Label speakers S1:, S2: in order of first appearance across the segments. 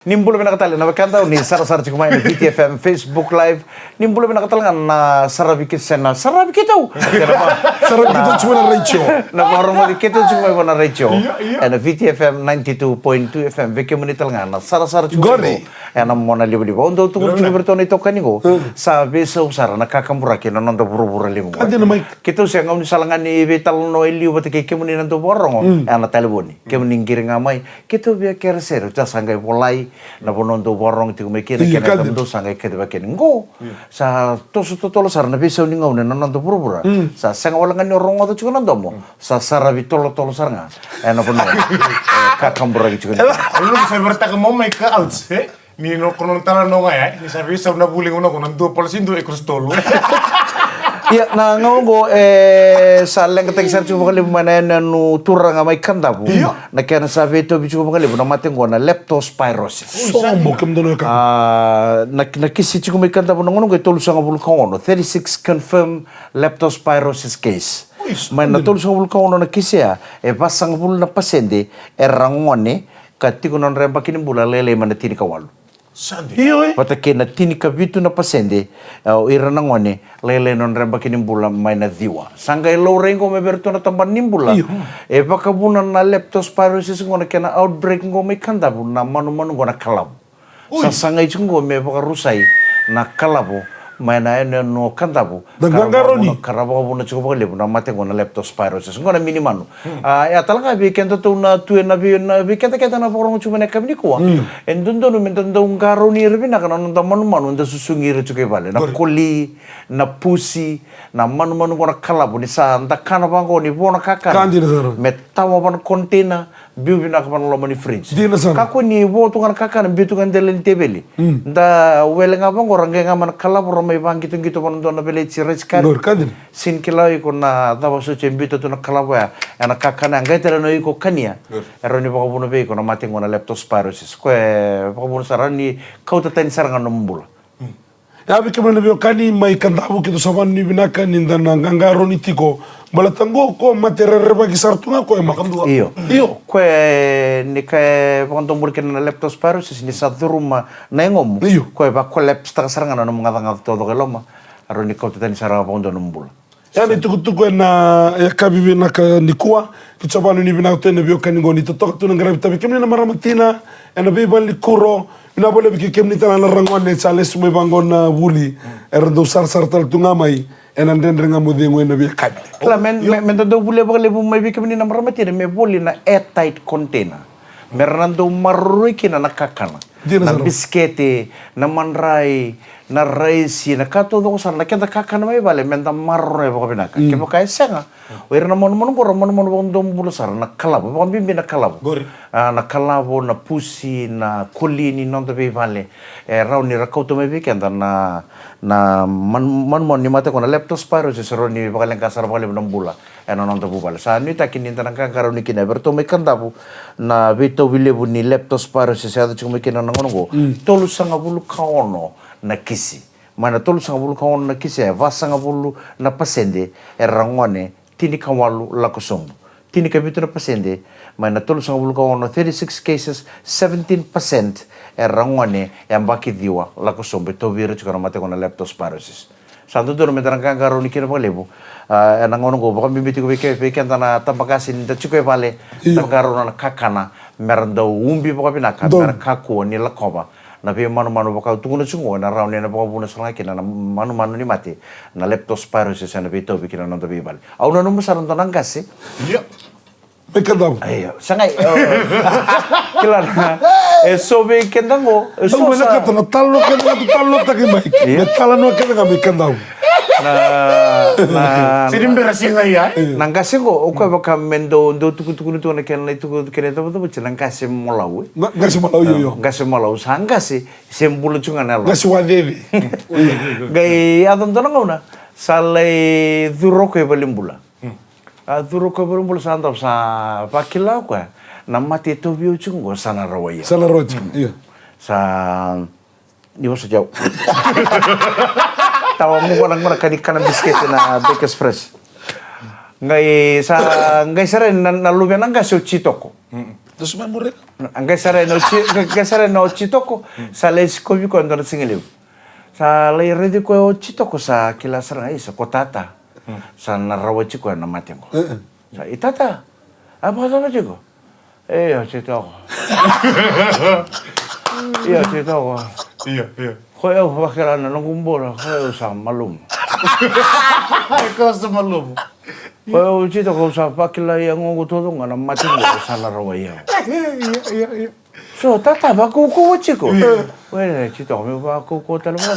S1: Nimbolo nakatali na bakanta ni sara-sara ci kumain na VTFM Facebook Live. Nimbolo nakatali na sarabikit sena sarabikitaw.
S2: Sarabikitaw cuma na radio.
S1: Na parang mo dikito cuma na radio. And VTFM 92.2 FM vekemunital nga na sara-sara ci kumain. And mo na libo-libo. Ondo tungkol ci berto na ito kaniko. Sa beso sara nakakamburaki na nanda buru-buru libo. Kito siya ngayon salangan ni vital no iliw pati kay kemunin nanto borong. Ana taliboni. Kemunin giring amay. Kito biya kersero tasangay polay. Na ponondo borong ti kumekina kena kamdo sangay kede baken ngo sa toso tolo sar na bisa ni ngau na nando pura sa sanga wala ngani rongo to chukuna ndomo sa sarabi tolo sar nga na pono kakambura gi chukuna
S3: lu sa berta ka mo may ka outs ni no kono tala no nga ni sa bisa na buling uno kono do polsindo e kristolo.
S1: Ya na ngongo sa leng teng sar chuba kali mana nu turang amai kanda bu na kena sa veto bi chuba kali bu na matengo na leptospirosis
S2: sombo kem dono ka
S1: na kisi chuba mai kanda bu na ngongo tolu sanga bul kaono 36 confirmed leptospirosis case man na tolu sanga bul kaono na kisi ya pasang bul na pasende rangone katiko non rempa kini bula lele mana tini kawalu pata kena tini kabitu na pasende ira nangone lele non remba kini bula mai na diwa sangay low rengo me berto na tamban nimbula baka buna na leptospirosis ngona kena outbreak ngo me kanda bu na manu ngona kalab sa sangay chungo me baka rusai na kalabo mai na no kanda bu karabo bu na chuko lebu na mate ngona leptospirosis ngona minimanu ya talaga bi kento to na tu na bi kenta na porong chuma na kabni ko endundo no mentando un garo ni rebina kana no manu nda susungir chuke vale na koli na pusi na manu ngona kalabu ni sa nda kana bango ni bona kaka metawa ban kontena biu bina ka lo mani fridge kako ni wo to ngana kaka na biu to ngana delen tebeli nda welenga bango rangenga man kalabu may bang gitu pan don na beli cirec kan sin kilai ko na dawa so chembito to na kalawaya ana kakana ngai tera no iko kania eroni bako buno be ko na mate ngona leptospirosis ko bako buno sarani kauta ten saranga nombula
S2: ya bi kemana bi kani mai kandabu kito saban ni binaka ninda na ngangaro ni tiko malatango ko materere bagi sartunga ko makamdu
S1: iyo ko ni ka bako burke na leptospirosis ni sa duruma na ngom ko ba collapse ta saranga no mga nga todo keloma aroni kauta ten saranga bako nombula
S2: yani tukutuku na ya kabibi na ka nikua kitsabanu ni binaka ne bi kani ngoni to to na gravita bi kemna maramatina ena bi bali kuro ina boleh bikin kemni tanah larangwan ne chales me bangon na wuli erdo sar tal tungamai enan den renga mo dengo na bi kad
S1: la men do bule bale bu mai bi kemni na maramati me boli na airtight container merando marrui kina na kakana na biskete na manrai na raisi na kato do sar na kenda kakana mai bale men da marroi ba binaka ke ba kai senga wer na mon dom bulu sar na kalabo ba bimbi na kalabo na kalabo na pusi na kolini non do be vale rauni rakauto mai bi kenda na man ni mate ko na leptospirosis roni ba kalen kasar ba le bula non do bubal sa ni takin tan kan karoni kina berto mai kanda bu na beto bile bu ni leptospirosis ada cuma kina nangono tolu sanga bulu kaono na kisi mana tolu sanga bulu kaono na kisi va sanga bulu na pasende rangone tini kawalu la kosombo tini kabitu na pasende mana tolu sanga bulu kaono 36 cases 17% rangone yang baki diwa la kosombo to vira chukana mate kona leptospirosis santo duro meterang kan karo nikira palebu nangono go baka bimbiti ko beke tana tampakasin da chukwe pale tangaro na kakana merando umbi baka pinaka mer kaku ni la koba na pe manu baka tunguna chungo na rauni na baka buna sala kina na manu ni mati na leptospirosis na beto bikina na tabi bale au na numu saranto nangasi
S2: Bekandam.
S1: Ayo, sangai. Kilan. So be kendango.
S2: So na kata na talo taki mai. Talo no kena kami bekandam.
S1: Na
S3: sidim berasing ya.
S1: Nangkasi ko ko baka mendo do tuku tu na kena itu kena tu nangkasi molau.
S2: Ngasi malau yo.
S1: Ngasi malau sangkasi sembulu cungan elo.
S2: Ngasi wadevi.
S1: Gai adon to na salai duro ko balimbula. Duro ko berumpul santap sa pakila ko na mati to biu chungo sana rawaya
S2: iya
S1: sa di waso jauh tawa mo mana kanan bisket na Bakers Fresh ngai sare na lubian nga so chitoko
S2: Dos man mo rin.
S1: Angkai sare no chitoko sa les ko ko andar singeliu. Sa lai redi ko chitoko sa kila sarang sa kotata. Sa narawachi ko na matengo. Sa itata. Apa sama chiko? Chitoko. Chitoko.
S3: Iya.
S1: Koyo bakira na ngumbora koyo sa malum.
S3: Ikaw sa malum.
S1: Koyo chitoko sa pakila yang nguto nga na matengo sa narawaya.
S3: Iya.
S1: So, tata, bakuko chiko. Wala, chito, may bakuko talaga.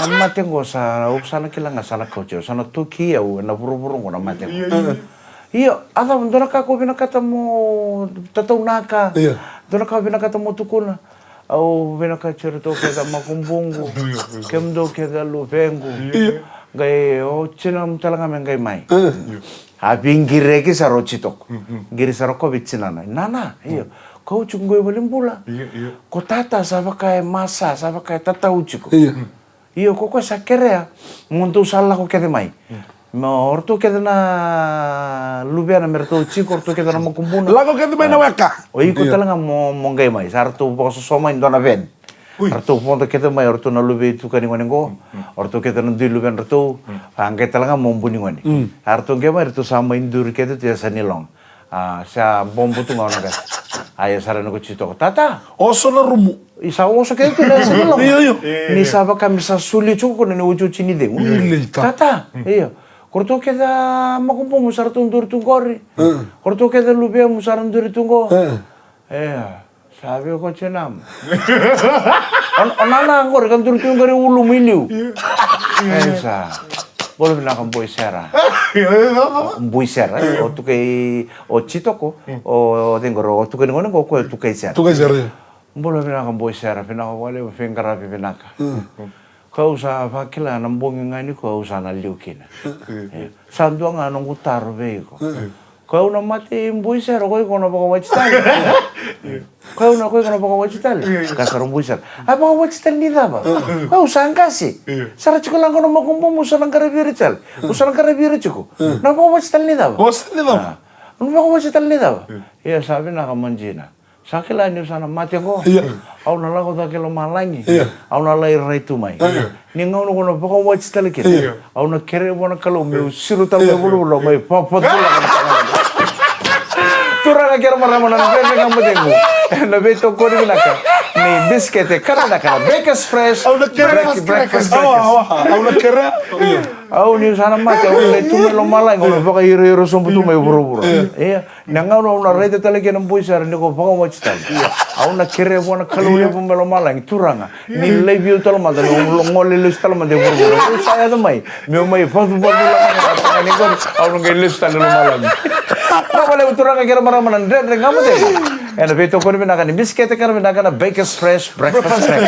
S1: Namating ko sa uksana kilanga sana kocho, sana tukiya na puro-puro ko namating ko. Iyo, ata mo doon ako binakata mo tataw naka. Doon ako binakata mo tukuna. Au binakachirito keda makumbungu. Kemdo keda lupengu. Gay o chinam talaga mengay mai. Habing gireki sa rochitok. Giri sa roko bitsinana. Nana, iyo. Kau cunggoy baling pula.
S3: Iya.
S1: Ko tata saba kay masa, saba kay tatauchi ko. Iyo ko sa kerea. Muntu sala ko kede mai. Ma orto kede na lubiana merto chico orto kede na makumbuna.
S2: Lago kede mai na weka.
S1: O iko talaga mo mongay mai. Sarto po so soma indona ben. Orto ponto kede mai orto na lubi tu kani ngo. Orto kede na di lubian orto. Angke talaga mo mbuni ngoni. Arto ge mai orto sama indur kede tu sa nilong. Sa bombo tu ngona gas. Ayah sarana ko chito ko tata
S2: Oso na rumu.
S1: isa oso kaya tu nasa nilong
S2: Iyo.
S1: ni saba kami sa suli chuko na uju chini de tata iyo korto keda makumpo musar tundur tungkori korto keda lubia musar tundur tungko sabi ko chenam onana ngor kan tundur tungkori ulu miliu esa boleh bilang boy sera boy sera o tu kay o chito ko o dengoro o tu kay ngono ko tu kay sera
S2: Tu kay sera.
S1: boleh bilang boy sera pinaka wale fingara pinaka kau sa pakila nambong ngani ko sa na liukina sandu nga nung utaro be ko kau na mati boy sera ko na baka wachtal kau na baka wachtal kasarong boy sera ay baka wachtal ni daba kau saan kasi sara chiko lang ko na makumpo mo sa nang karabiri chal usa nang karabiri chiko na baka wachtal ni daba
S2: Oso na.
S1: ano baka wachtal ni daba iya sabi na kamanjina sakila niyo sana mati ko au na lang ko ta kilo malangi au na lai rai tumai ni ngau no kono baka wachtal kit au na kere bona kalo me siru tal me bulu mai papat turanga kira maramanan bebe kamu dengu na beto kori naka ni biskete kana naka breakfast fresh
S2: Au na kere
S1: breakfast
S2: Au na kere.
S1: au ni sana mate au le tu lo malai ngono baka hiro sombu tu mai buru iya nanga no na rete tale ke nambu sar ni ko baka wachtal au na kere bona kalule bu melo malai turanga ni le view talo mate no ngole le stalo mate buru saya to mai me mai fasu la ni ko au no ngele stalo malai na wala turanga kira maramanan de ngamu de ena beto ko ni binaka ni biskete kar binaka na Baker's Fresh breakfast fresh